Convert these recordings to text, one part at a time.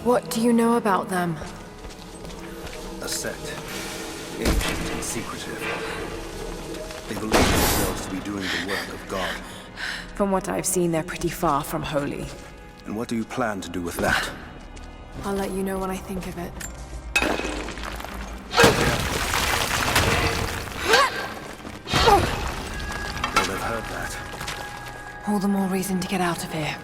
What do you know about them? A sect. Ancient and secretive. They believe themselves to be doing the work of God. From what I've seen, they're pretty far from holy. And what do you plan to do with that? I'll let you know when I think of it. Well, they've heard that. All the more reason to get out of here.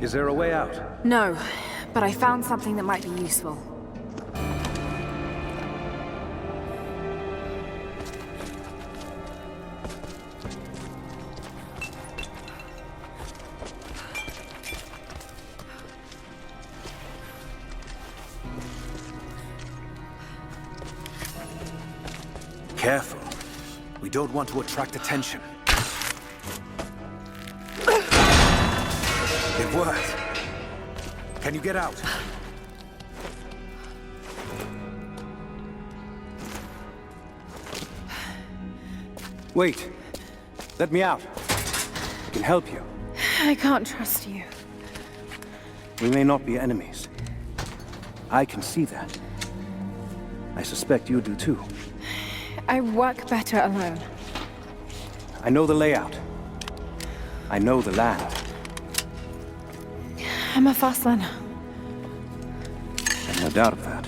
Is there a way out? No, but I found something that might be useful. Careful. We don't want to attract attention. It worked. Can you get out? Wait. Let me out. I can help you. I can't trust you. We may not be enemies. I can see that. I suspect you do too. I work better alone. I know the layout. I know the land. I'm a fast learner. I've no doubt of that.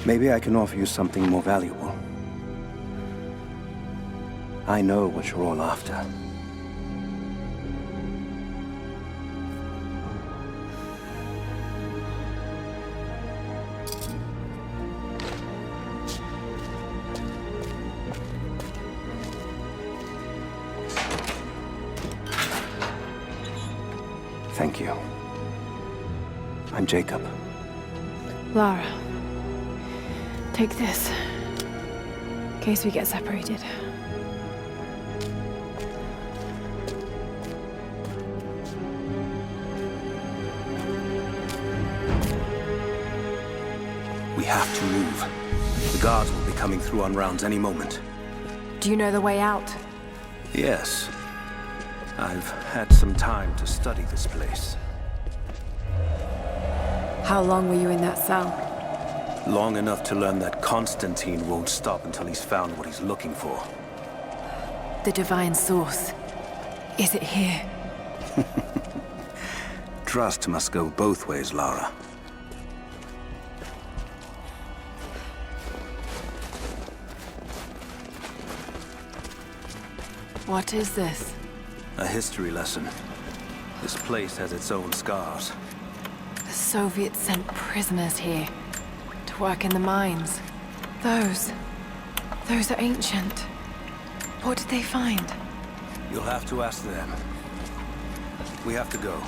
Maybe I can offer you something more valuable. I know what you're all after. Thank you. I'm Jacob. Lara. Take this. In case we get separated. We have to move. The guards will be coming through on rounds any moment. Do you know the way out? Yes. I've had some time to study this place. How long were you in that cell? Long enough to learn that Constantine won't stop until he's found what he's looking for. The divine source. Is it here? Trust must go both ways, Lara. What is this? A history lesson. This place has its own scars. The Soviets sent prisoners here to work in the mines. Those are ancient. What did they find? You'll have to ask them. We have to go.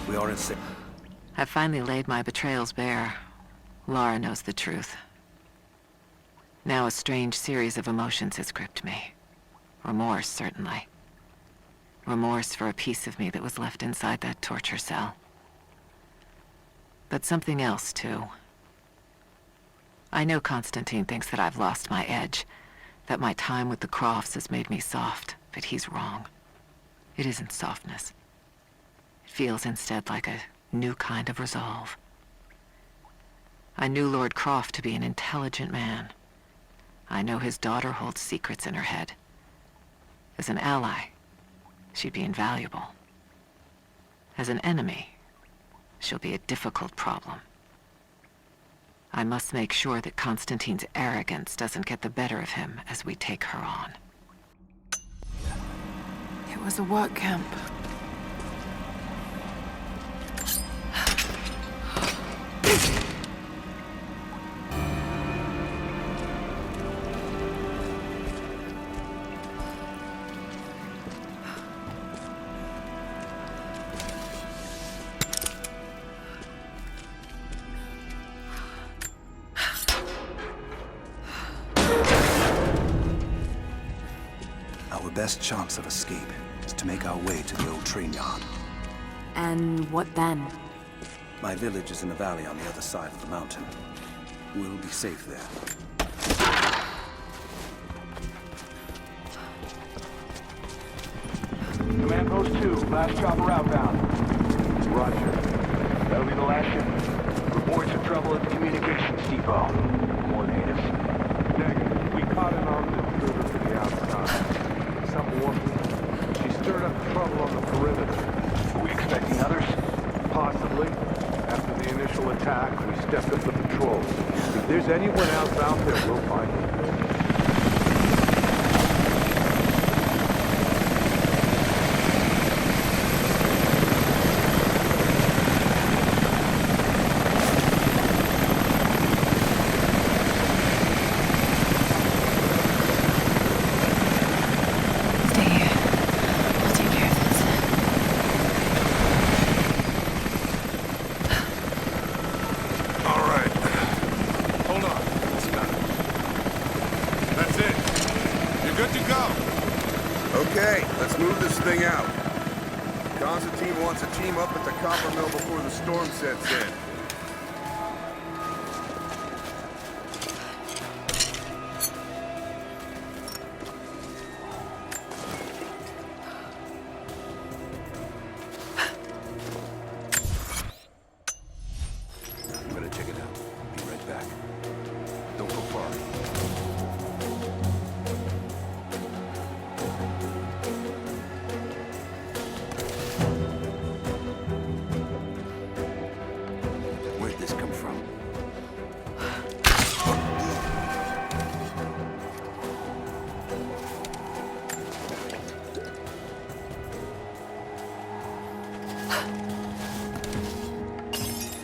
We are in sick. I've finally laid my betrayals bare. Lara knows the truth. Now a strange series of emotions has gripped me. Remorse, certainly. Remorse for a piece of me that was left inside that torture cell. But something else, too. I know Constantine thinks that I've lost my edge, that my time with the Crofts has made me soft, but he's wrong. It isn't softness. It feels instead like a new kind of resolve. I knew Lord Croft to be an intelligent man. I know his daughter holds secrets in her head. As an ally, she'd be invaluable. As an enemy, she'll be a difficult problem. I must make sure that Constantine's arrogance doesn't get the better of him as we take her on. It was a work camp. Our best chance of escape is to make our way to the old train yard. And what then? My village is in a valley on the other side of the mountain. We'll be safe there. Command Post 2, last chopper outbound. Roger. That'll be the last shipment. Reports of trouble at the communications depot. More natives. Negative. We caught an armed intruder to the outside. Some woman. She stirred up trouble on the perimeter. Are we expecting others? Possibly. After the initial attack, we stepped up the patrol. If there's anyone else out there, we'll find them. Stay here. I'll take care of this. All right. Hold on. That's it. You're good to go. Okay, let's move this thing out. Constantine wants a team up at the copper mill before the storm sets in. I'm gonna check it out. Be right back. Don't go far. Where'd this come from?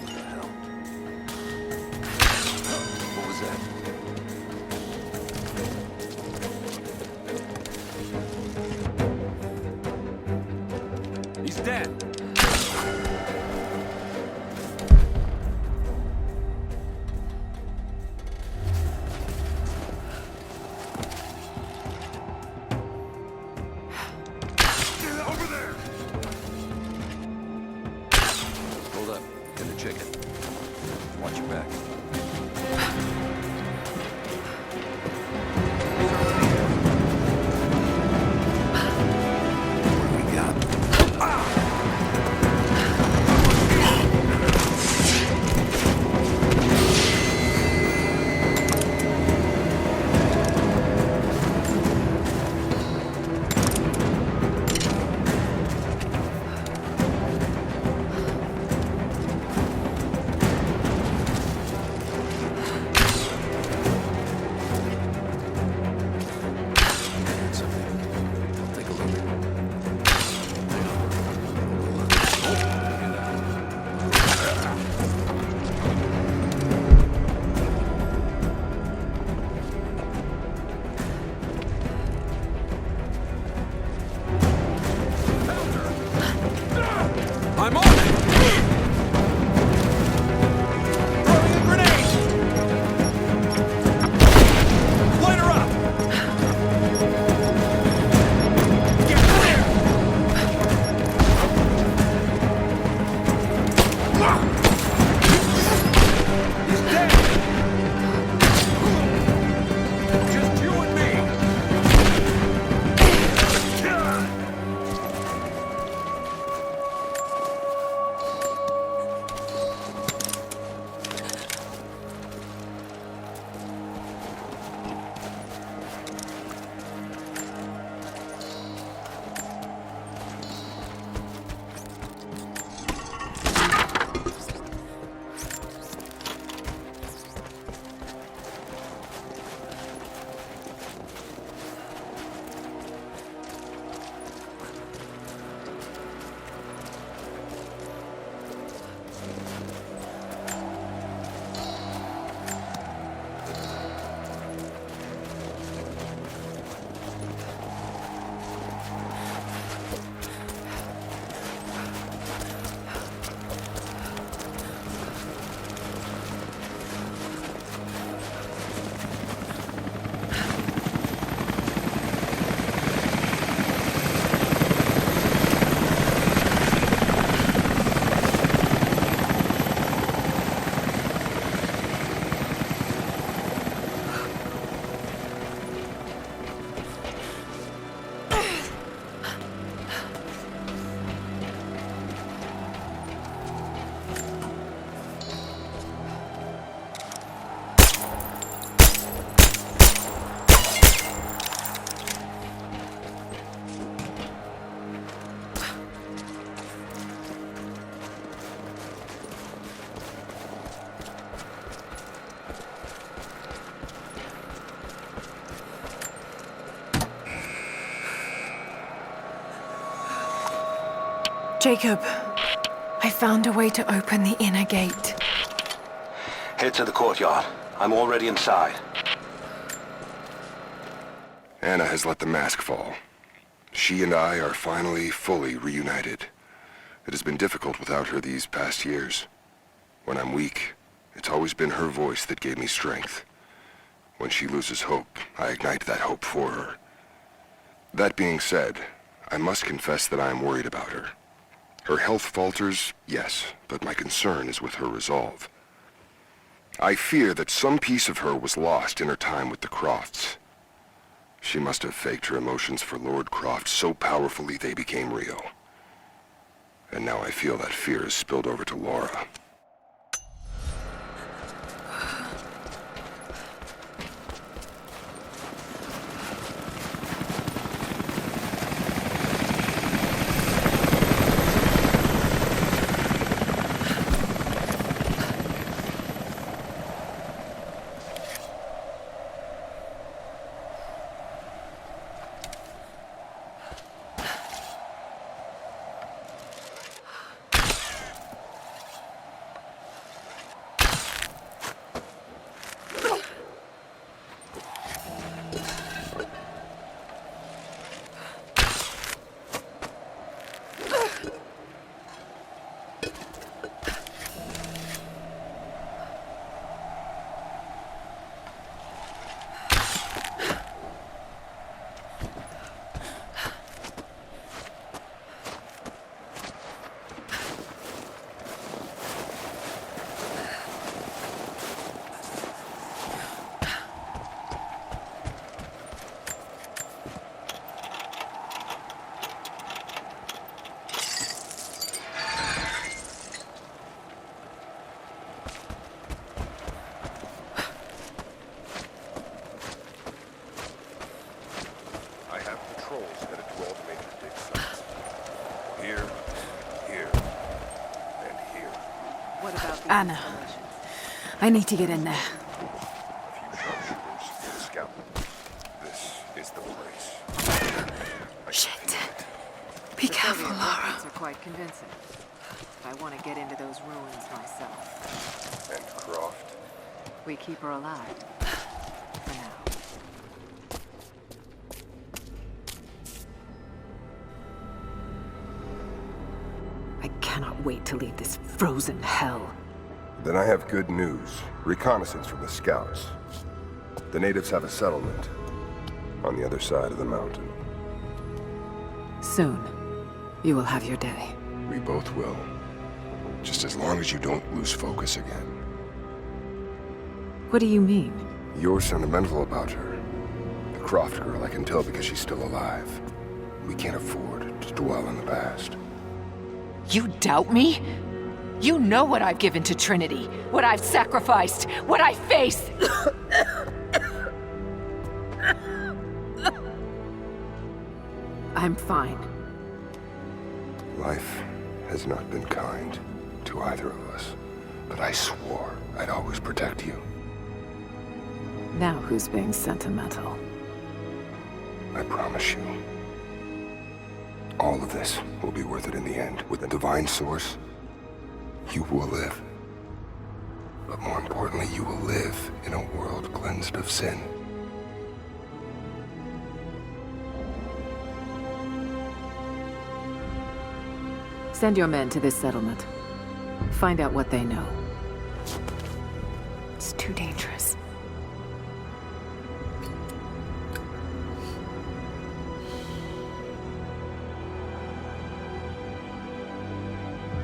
What the hell? What was that? He's dead. Over there. Hold up. Gonna check it. Watch your back. What do we got? Something. I'll take a look. I'm on it! Throwing a grenade! Light her up! Get clear! He's dead! Just you and me! Jacob, I found a way to open the inner gate. Head to the courtyard. I'm already inside. Anna has let the mask fall. She and I are finally fully reunited. It has been difficult without her these past years. When I'm weak, it's always been her voice that gave me strength. When she loses hope, I ignite that hope for her. That being said, I must confess that I am worried about her. Her health falters, yes, but my concern is with her resolve. I fear that some piece of her was lost in her time with the Crofts. She must have faked her emotions for Lord Croft so powerfully they became real. And now I feel that fear has spilled over to Laura. Anna, I need to get in there. A few sharpshooters and a scout. This is the place. Shit. Be careful, Laura. Are quite convincing. I want to get into those ruins myself. And Croft? We keep her alive. For now. I cannot wait to leave this frozen hell. Then I have good news. Reconnaissance from the scouts. The natives have a settlement on the other side of the mountain. Soon, you will have your day. We both will. Just as long as you don't lose focus again. What do you mean? You're sentimental about her. The Croft girl, I can tell because she's still alive. We can't afford to dwell on the past. You doubt me? You know what I've given to Trinity, what I've sacrificed, what I face! I'm fine. Life has not been kind to either of us, but I swore I'd always protect you. Now who's being sentimental? I promise you. All of this will be worth it in the end. With the divine source, you will live. But more importantly, you will live in a world cleansed of sin. Send your men to this settlement. Find out what they know. It's too dangerous.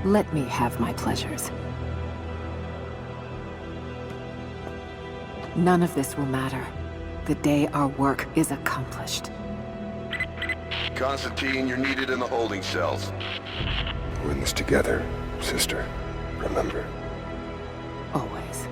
Let me have my pleasures. None of this will matter. The day our work is accomplished. Constantine, you're needed in the holding cells. We're in this together, sister. Remember. Always.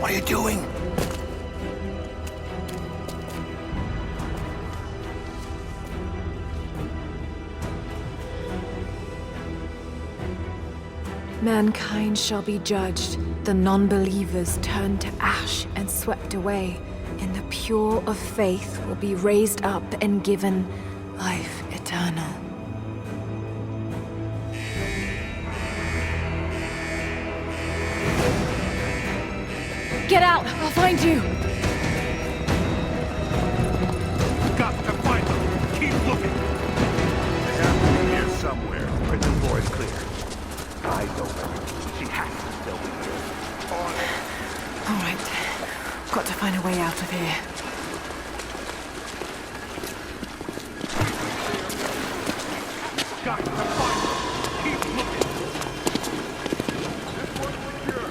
What are you doing? Mankind shall be judged The non-believers turned to ash and swept away, and the pure of faith will be raised up and given life eternal. Get out! I'll find you! Got to find them. Keep looking. They have to be here somewhere. Prison floor is clear. Eyes open. She has to still be here. On it. All right. Got to find a way out of here. Got to find them. Keep looking. This one's secure.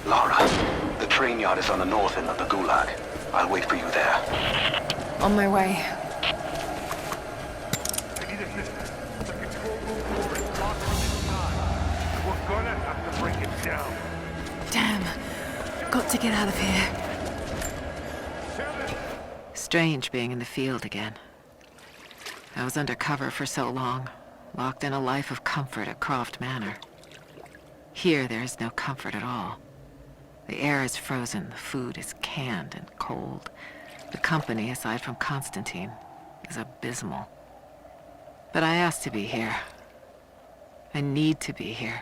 Lara, the train yard is on the north end of the Gulag. I'll wait for you there. On my way. I need assistance. The control room door is locked from inside. We're gonna have to break it down. Damn. Got to get out of here. Strange being in the field again. I was under cover for so long, locked in a life of comfort at Croft Manor. Here there is no comfort at all. The air is frozen, the food is canned and cold. The company, aside from Constantine, is abysmal. But I asked to be here. I need to be here.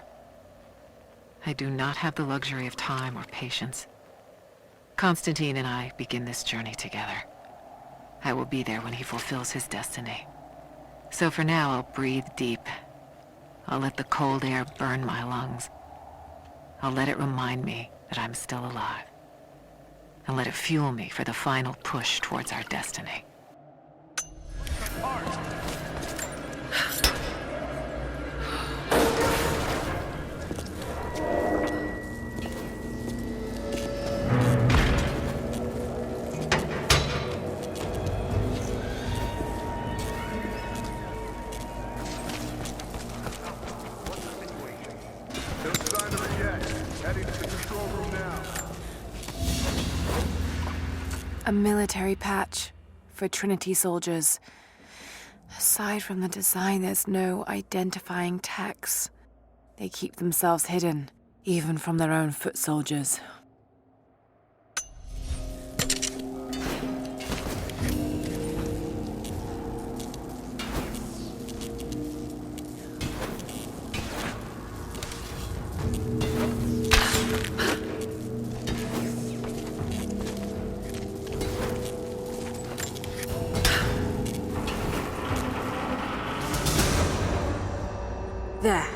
I do not have the luxury of time or patience. Constantine and I begin this journey together. I will be there when he fulfills his destiny. So for now, I'll breathe deep. I'll let the cold air burn my lungs. I'll let it remind me that I'm still alive. And let it fuel me for the final push towards our destiny. No sign of her yet. Heading to the control room now. A military patch for Trinity soldiers. Aside from the design, there's no identifying tags. They keep themselves hidden, even from their own foot soldiers. There.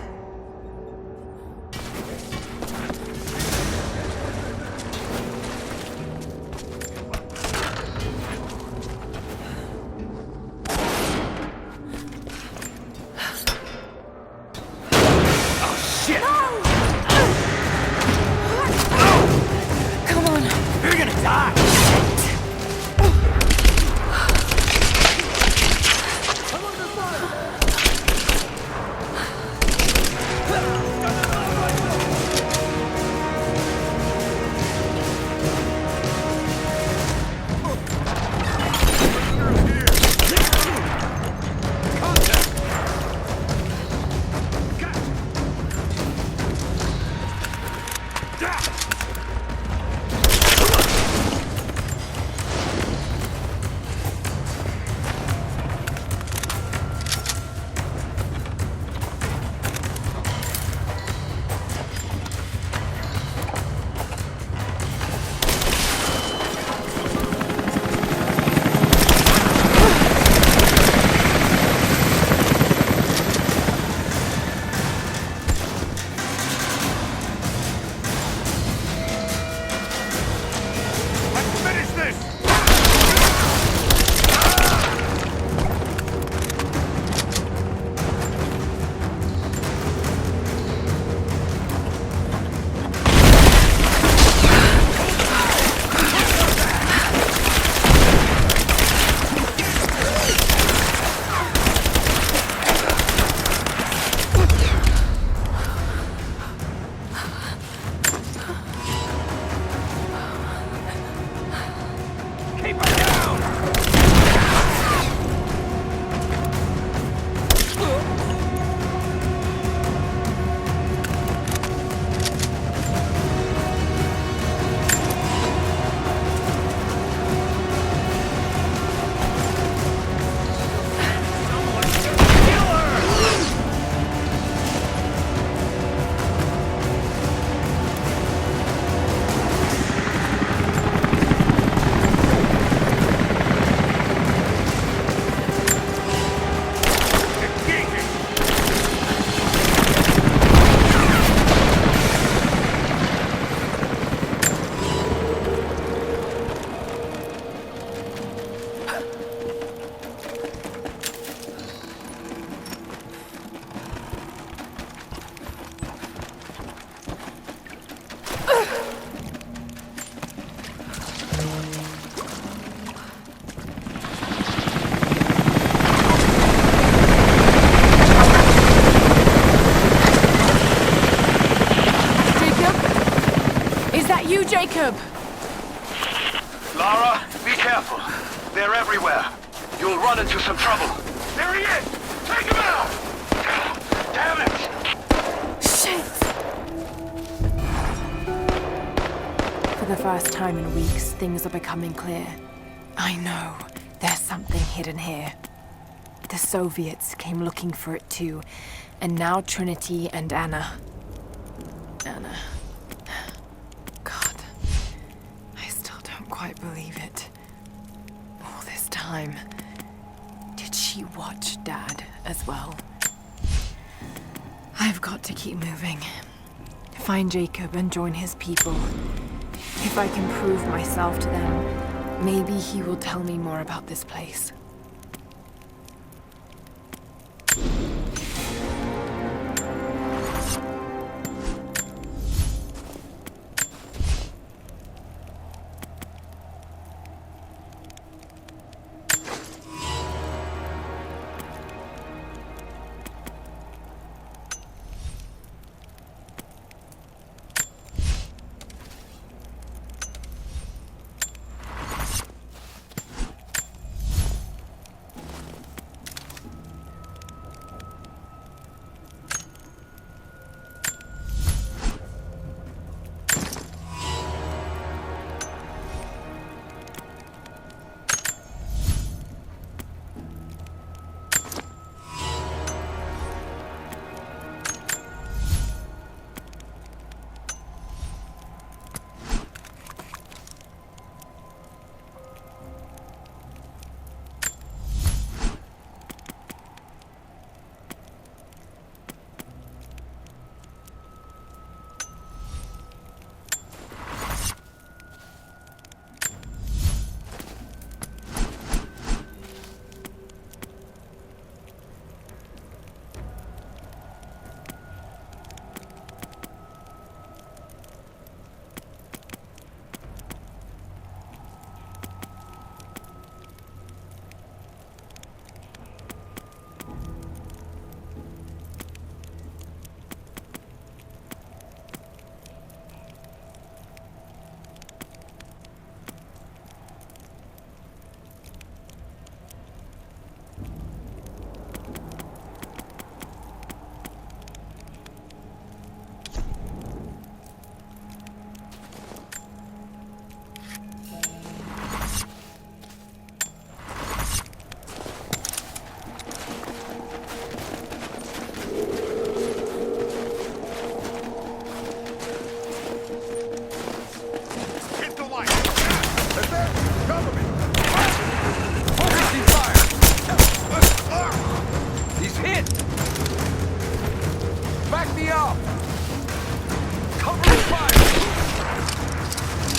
Come on. You're gonna die! Jacob! Lara, be careful. They're everywhere. You'll run into some trouble. There he is! Take him out! Damn it! Shit! For the first time in weeks, things are becoming clear. I know. There's something hidden here. The Soviets came looking for it too, and now Trinity and Anna. Anna. God. I still don't quite believe it. All this time. Did she watch Dad as well? I've got to keep moving. Find Jacob and join his people. If I can prove myself to them, maybe he will tell me more about this place.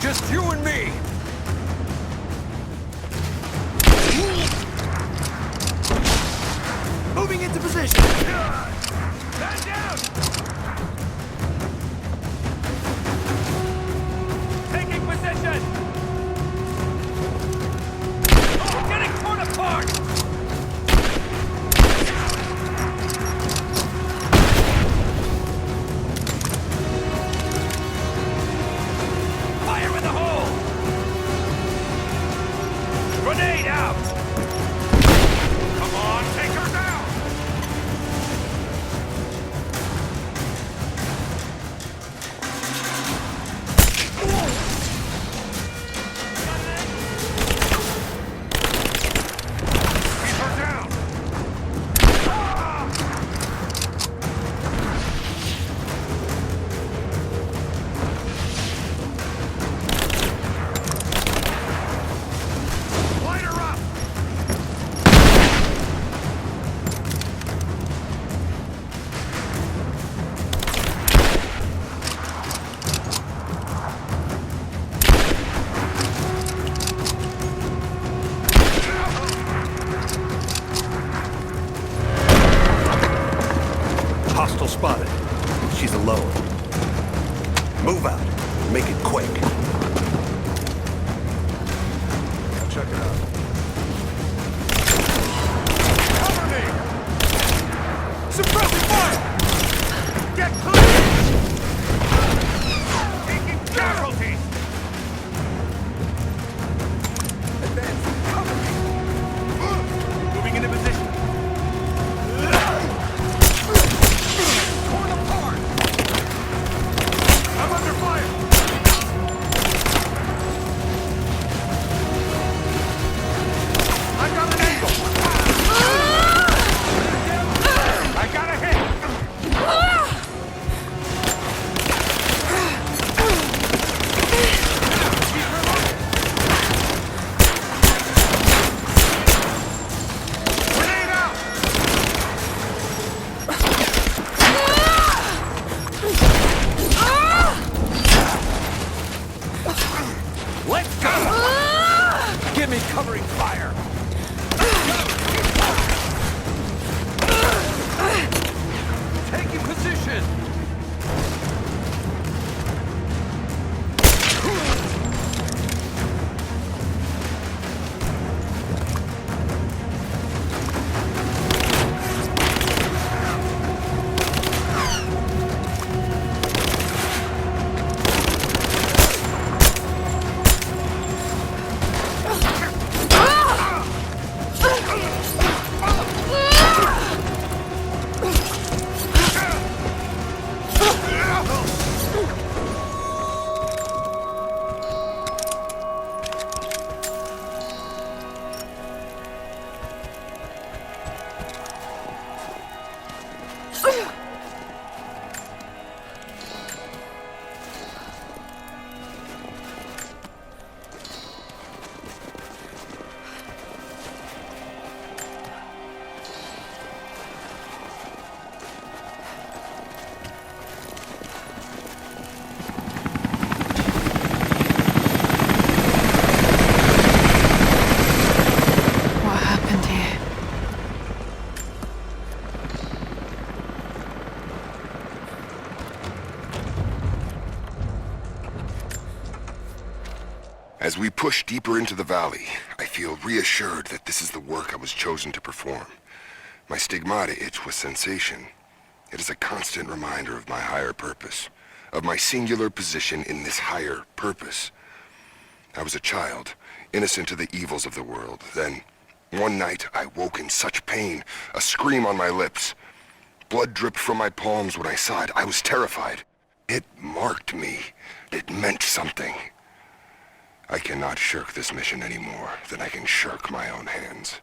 Just you and me! Moving into position! Stand down! Taking position! We're getting torn apart! Fire in the hole! Grenade out! Come on, take her down! Keep her down! Light her up! Hostile spotted. She's alone. Move out. Make it quick. Now check it out. Cover me! Suppressing fire! Get clear! Taking casualties! As we push deeper into the valley, I feel reassured that this is the work I was chosen to perform. My stigmata itch with sensation. It is a constant reminder of my higher purpose, of my singular position in this higher purpose. I was a child, innocent to the evils of the world. Then, one night, I woke in such pain, a scream on my lips. Blood dripped from my palms when I saw it. I was terrified. It marked me. It meant something. I cannot shirk this mission any more than I can shirk my own hands.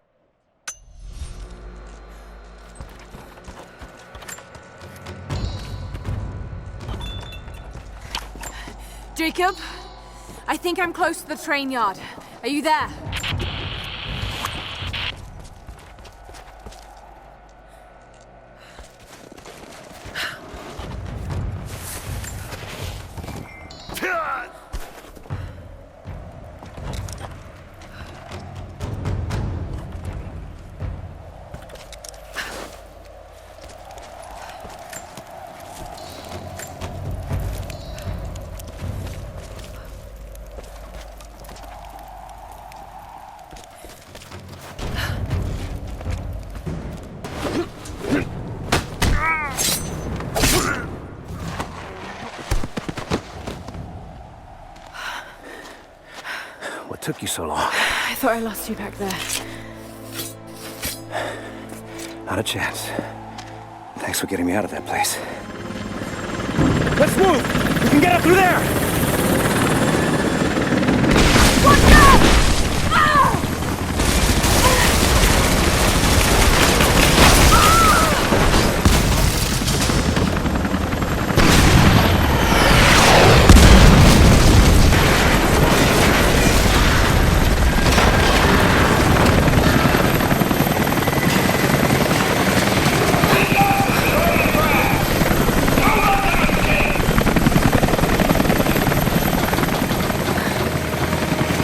Jacob, I think I'm close to the train yard. Are you there? What took you so long? I thought I lost you back there. Not a chance. Thanks for getting me out of that place. Let's move! We can get up through there!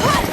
What?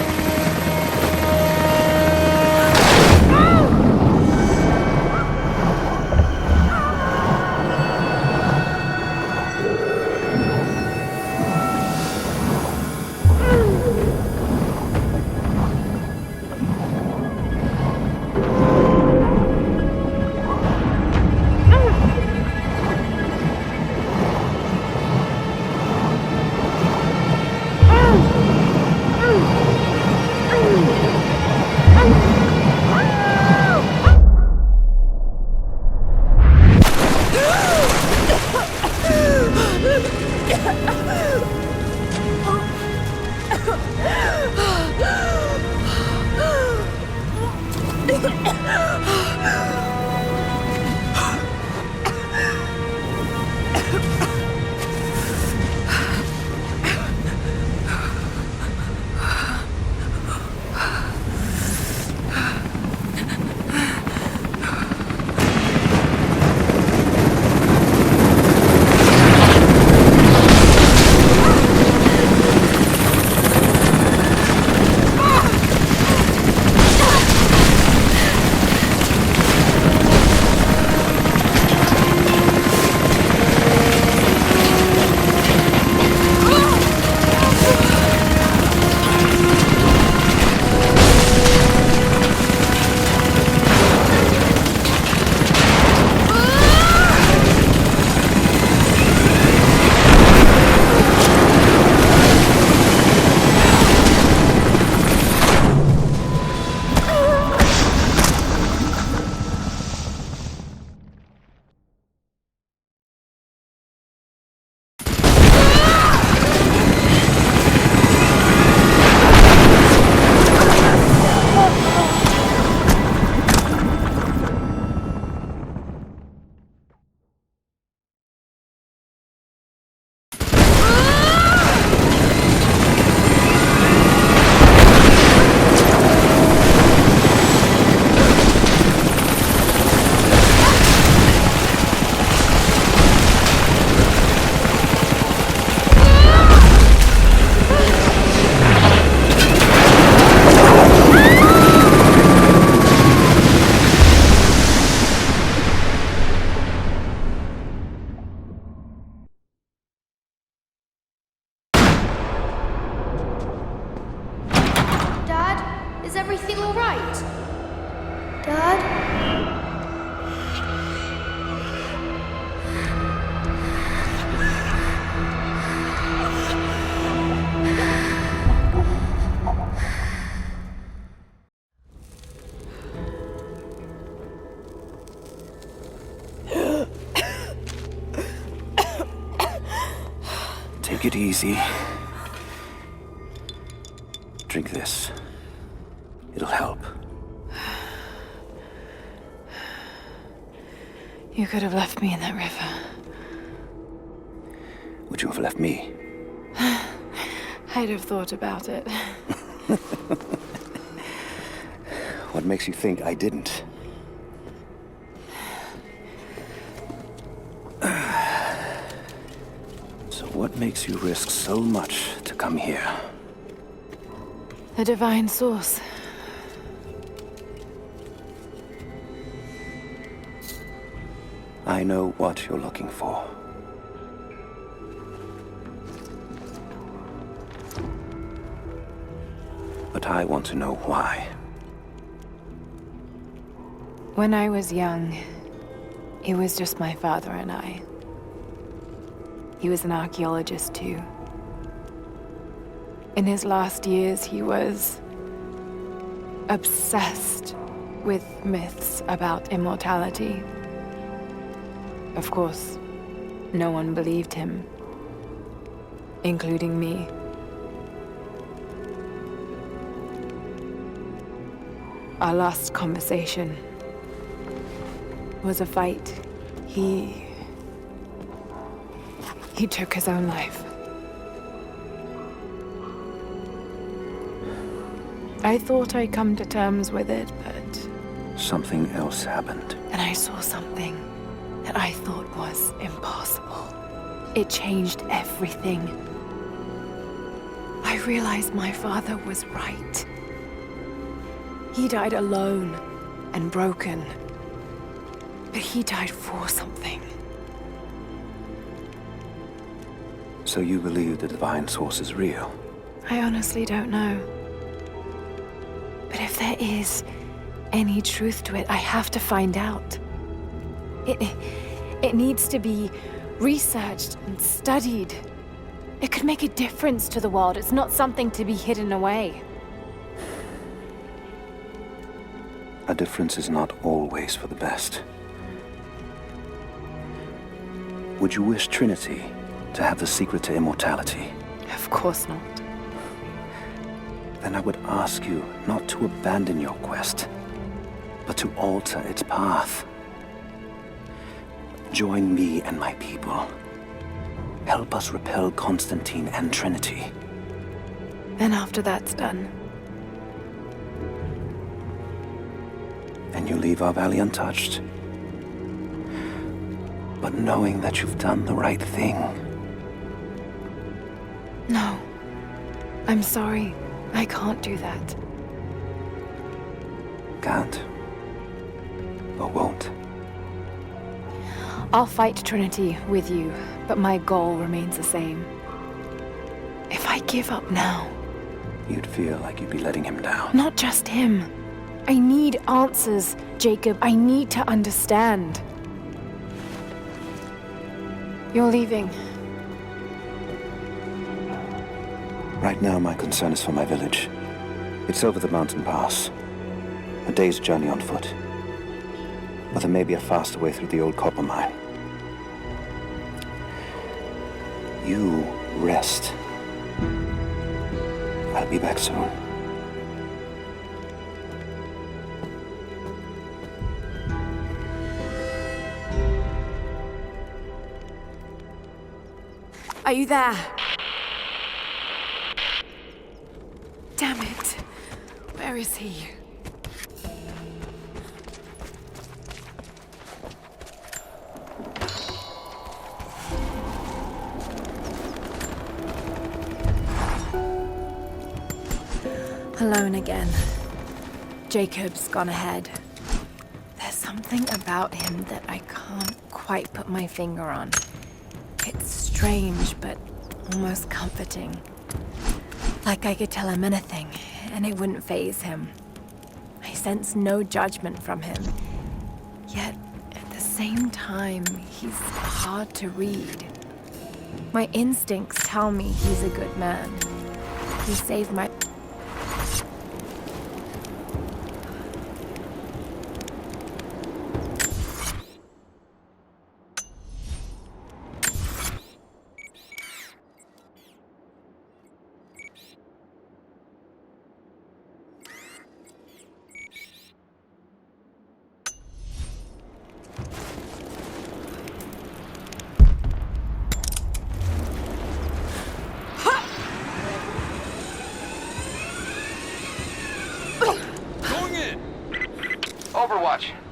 Take it easy. Drink this. It'll help. You could have left me in that river. Would you have left me? I'd have thought about it. What makes you think I didn't? So what makes you risk so much to come here? The divine source. I know what you're looking for. But I want to know why. When I was young, it was just my father and I. He was an archaeologist too. In his last years, he was obsessed with myths about immortality. Of course, no one believed him, including me. Our last conversation was a fight. He took his own life. I thought I'd come to terms with it, but... Something else happened. And I saw something that I thought was impossible. It changed everything. I realized my father was right. He died alone and broken. But he died for something. So you believe the divine source is real? I honestly don't know. But if there is any truth to it, I have to find out. It needs to be researched and studied. It could make a difference to the world. It's not something to be hidden away. A difference is not always for the best. Would you wish Trinity to have the secret to immortality? Of course not. Then I would ask you not to abandon your quest, but to alter its path. Join me and my people. Help us repel Constantine and Trinity. Then after that's done, And you leave our valley untouched. But knowing that you've done the right thing. no. I'm sorry. I can't do that. Can't. Or won't. I'll fight Trinity with you, but my goal remains the same. If I give up now, You'd feel like you'd be letting him down. not just him. I need answers, Jacob. I need to understand. You're leaving. Right now, my concern is for my village. It's over the mountain pass. A day's journey on foot. But there may be a faster way through the old copper mine. You rest. I'll be back soon. Are you there? Damn it. Where is he? Alone again. Jacob's gone ahead. There's something about him that I can't quite put my finger on. It's strange, but almost comforting. Like I could tell him anything, and it wouldn't faze him. I sense no judgment from him. Yet, at the same time, he's hard to read. My instincts tell me he's a good man. He saved my...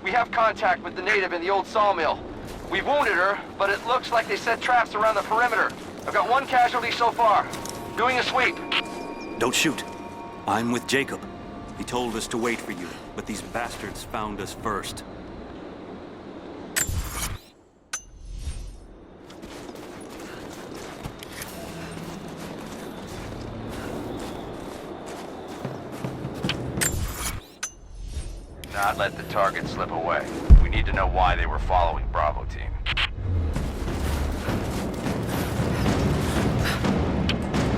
We have contact with the native in the old sawmill. We've wounded her, but it looks like they set traps around the perimeter. I've got one casualty so far. Doing a sweep. Don't shoot. I'm with Jacob. He told us to wait for you, but these bastards found us first. Not let the target slip away. We need to know why they were following Bravo team.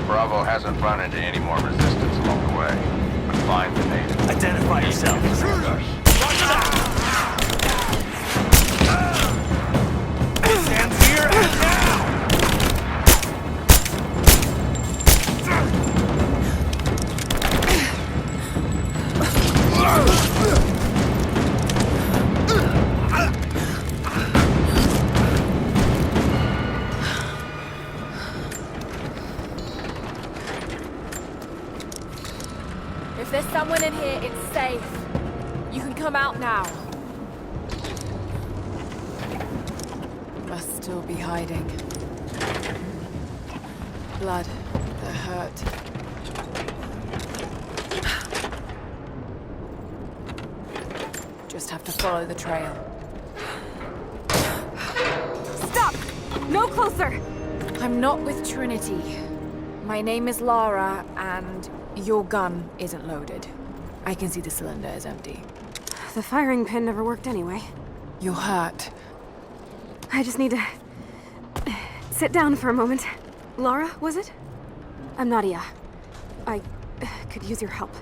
Bravo hasn't run into any more resistance along the way. But find the native. Identify yourself. Intruders! Stands here and now! If there's someone in here, it's safe. You can come out now. Must still be hiding. Blood, the hurt. Just have to follow the trail. Stop! No closer! I'm not with Trinity. My name is Lara, and your gun isn't loaded. I can see the cylinder is empty. The firing pin never worked anyway. You're hurt. I just need to sit down for a moment. Lara, was it? I'm Nadia. I could use your help.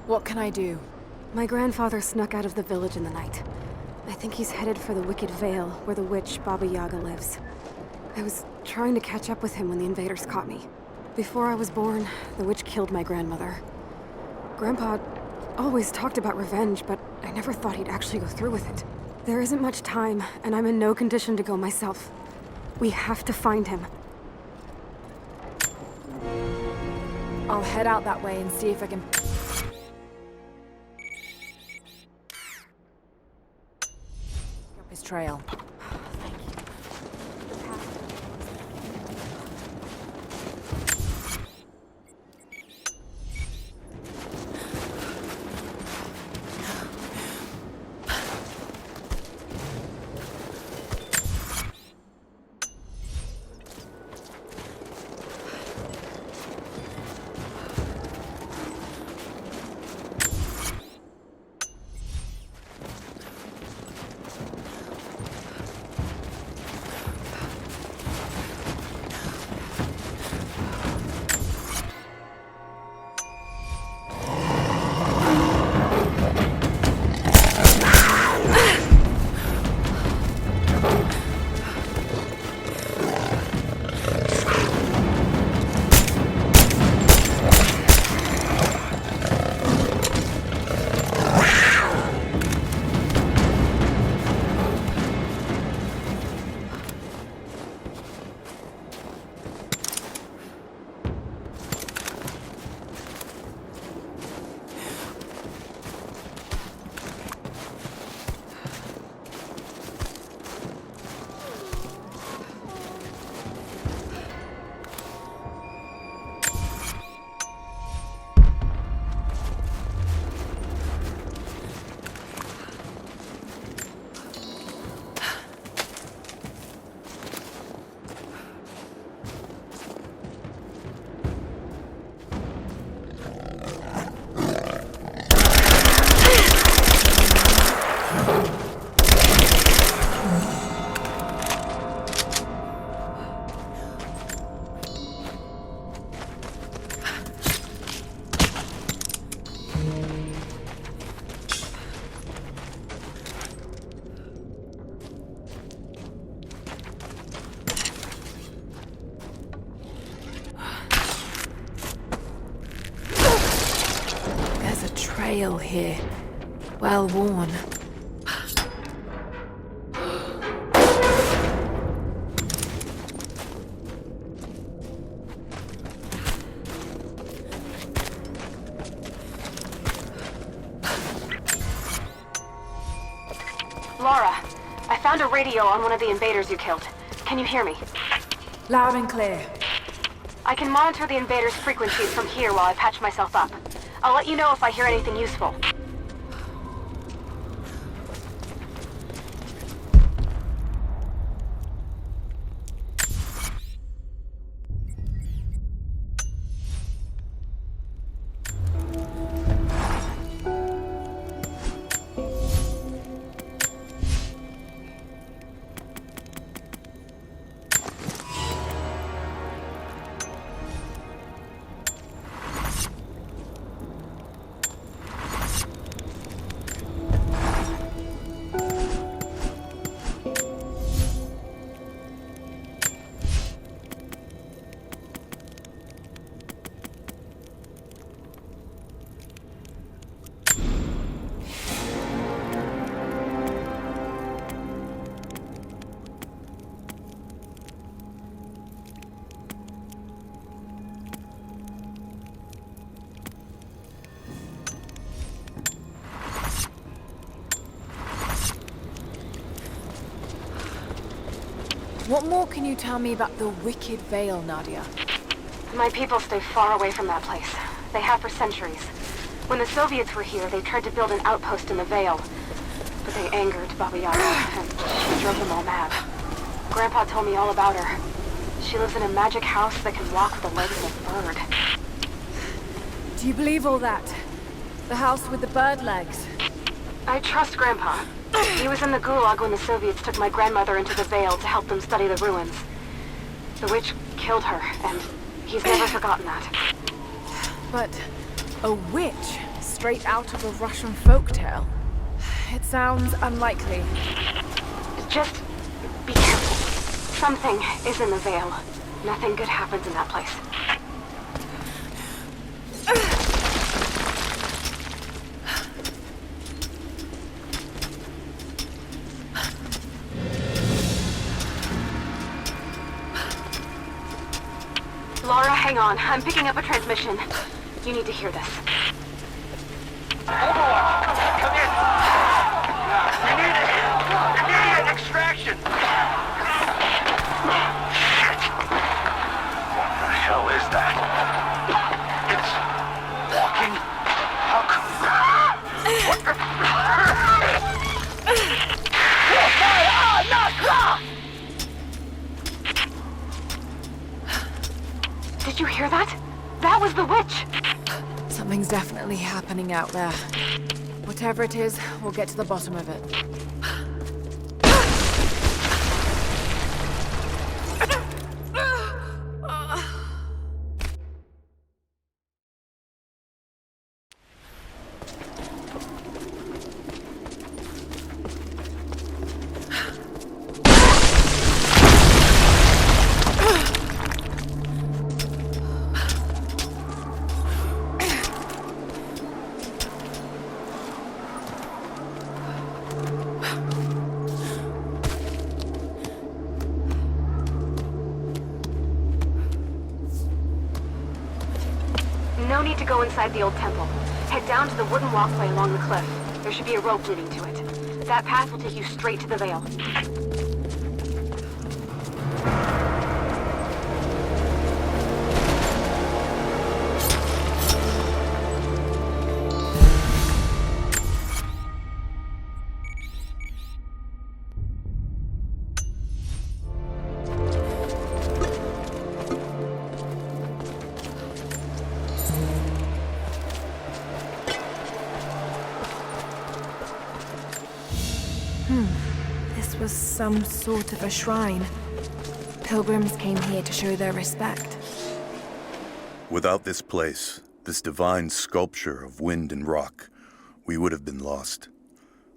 What can I do? My grandfather snuck out of the village in the night. I think he's headed for the Wicked Vale, where the witch Baba Yaga lives. I was trying to catch up with him when the invaders caught me. Before I was born, the witch killed my grandmother. Grandpa always talked about revenge, but I never thought he'd actually go through with it. There isn't much time, and I'm in no condition to go myself. We have to find him. I'll head out that way and see if I can... up his trail. Trail here, well worn. found a radio on one of the invaders you killed. Can you hear me? Loud and clear. I can monitor the invaders' frequencies from here while I patch myself up. I'll let you know if I hear anything useful. What more can you tell me about the Wicked Vale, Nadia? My people stay far away from that place. They have for centuries. When the Soviets were here, they tried to build an outpost in the Vale. But they angered Baba Yaga, and she drove them all mad. Grandpa told me all about her. She lives in a magic house that can walk with the legs of a bird. Do you believe all that? The house with the bird legs? I trust Grandpa. He was in the Gulag when the Soviets took my grandmother into the Vale to help them study the ruins. The witch killed her, and he's never forgotten that. But a witch straight out of a Russian folktale? It sounds unlikely. Just be careful. Something is in the Vale. Nothing good happens in that place. Laura, hang on. I'm picking up a transmission. You need to hear this. Overwatch, come in. Immediate extraction. What the hell is that? It's walking. How what the? Did you hear that? That was the witch! Something's definitely happening out there. Whatever it is, we'll get to the bottom of it. No need to go inside the old temple. Head down to the wooden walkway along the cliff. There should be a rope leading to it. That path will take you straight to the Vale. This was some sort of a shrine. Pilgrims came here to show their respect. Without this place, this divine sculpture of wind and rock, we would have been lost.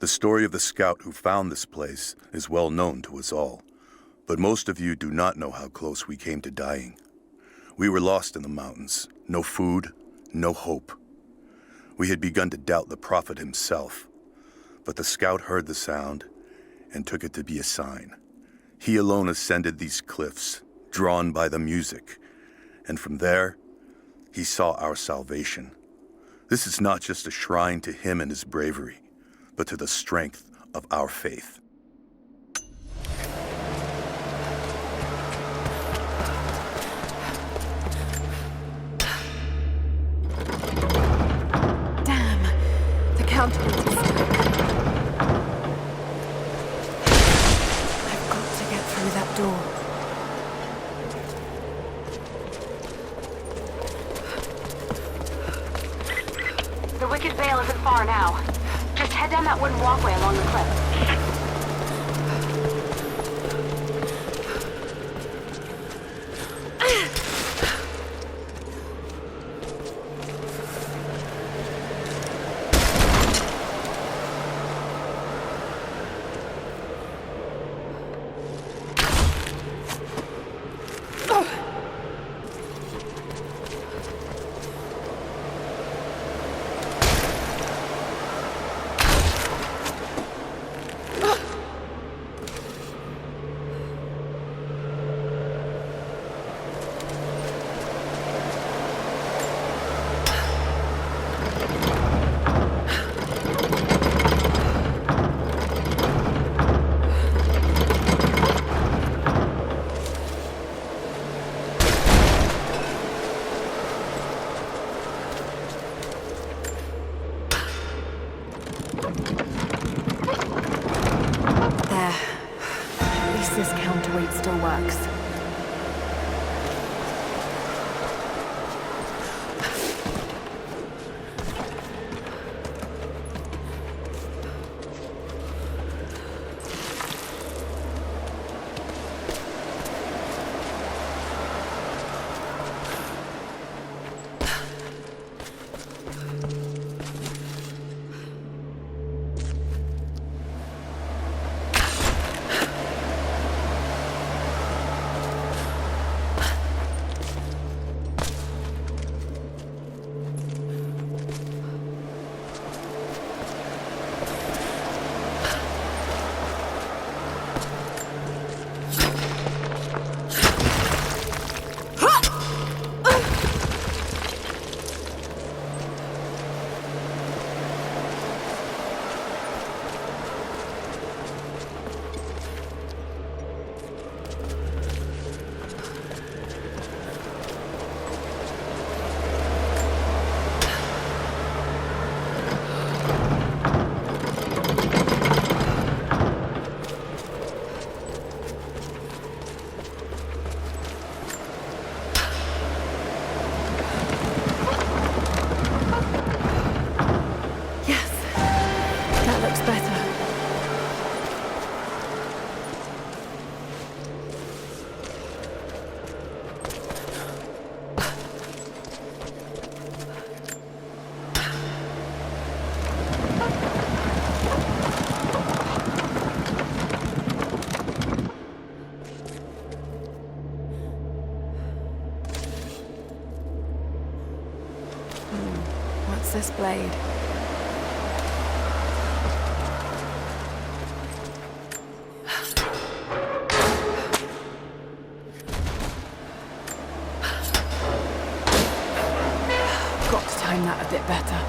The story of the scout who found this place is well known to us all, but most of you do not know how close we came to dying. We were lost in the mountains, no food, no hope. We had begun to doubt the prophet himself, but the scout heard the sound and took it to be a sign. He alone ascended these cliffs, drawn by the music, and from there, he saw our salvation. This is not just a shrine to him and his bravery, but to the strength of our faith. door. The Wicked Vale isn't far now. Just head down that wooden walkway along the cliff. This counterweight still works. What's this blade? Got to time that a bit better.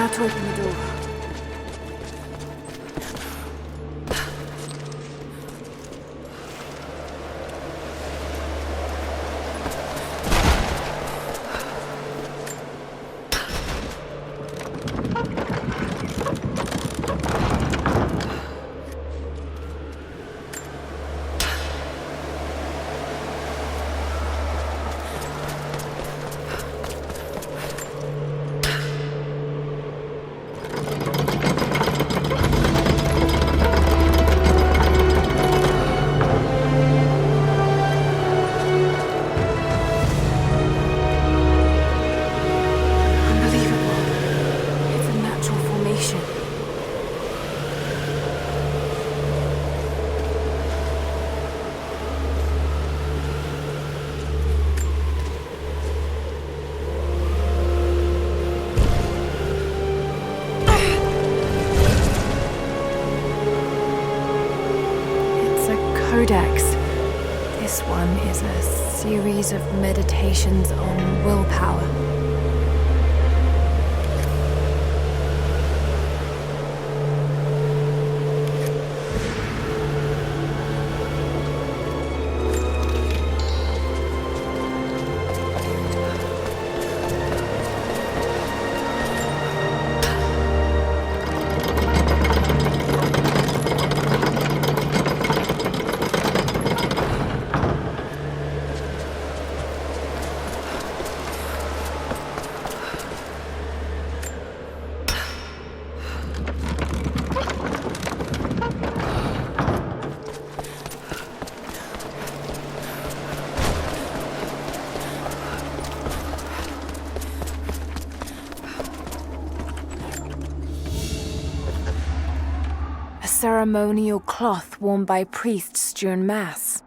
To open the door. codex. This one is a series of meditations on willpower. Ceremonial cloth worn by priests during Mass.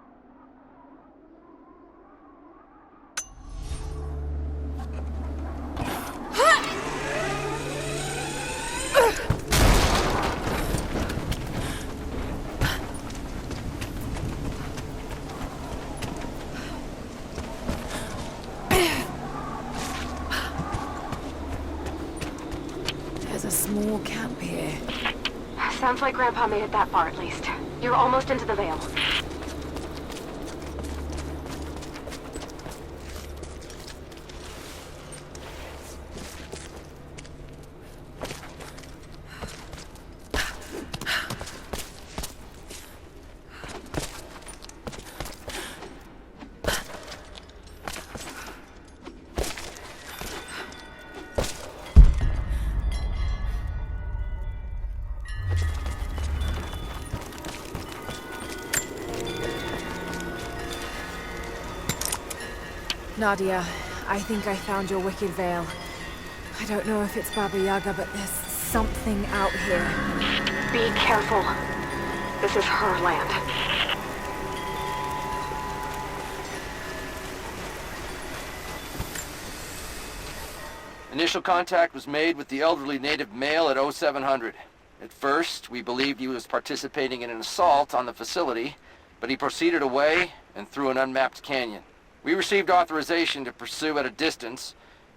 There's a small camp here. Sounds like Grandpa made it that far, at least. You're almost into the Vale. Nadia, I think I found your Wicked Vale. I don't know if it's Baba Yaga, but there's something out here. Be careful. This is her land. Initial contact was made with the elderly native male at 0700. At first, we believed he was participating in an assault on the facility, but he proceeded away and through an unmapped canyon. We received authorization to pursue at a distance,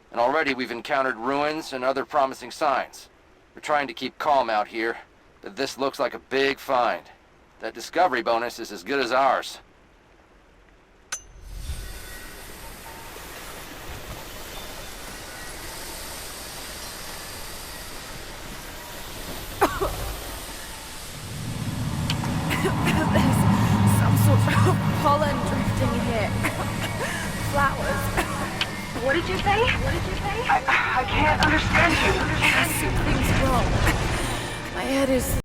and already we've encountered ruins and other promising signs. We're trying to keep calm out here, but this looks like a big find. That discovery bonus is as good as ours. There's some sort of pollen drifting here. Flowers. What did you say? I can't understand you. Something's wrong. My head is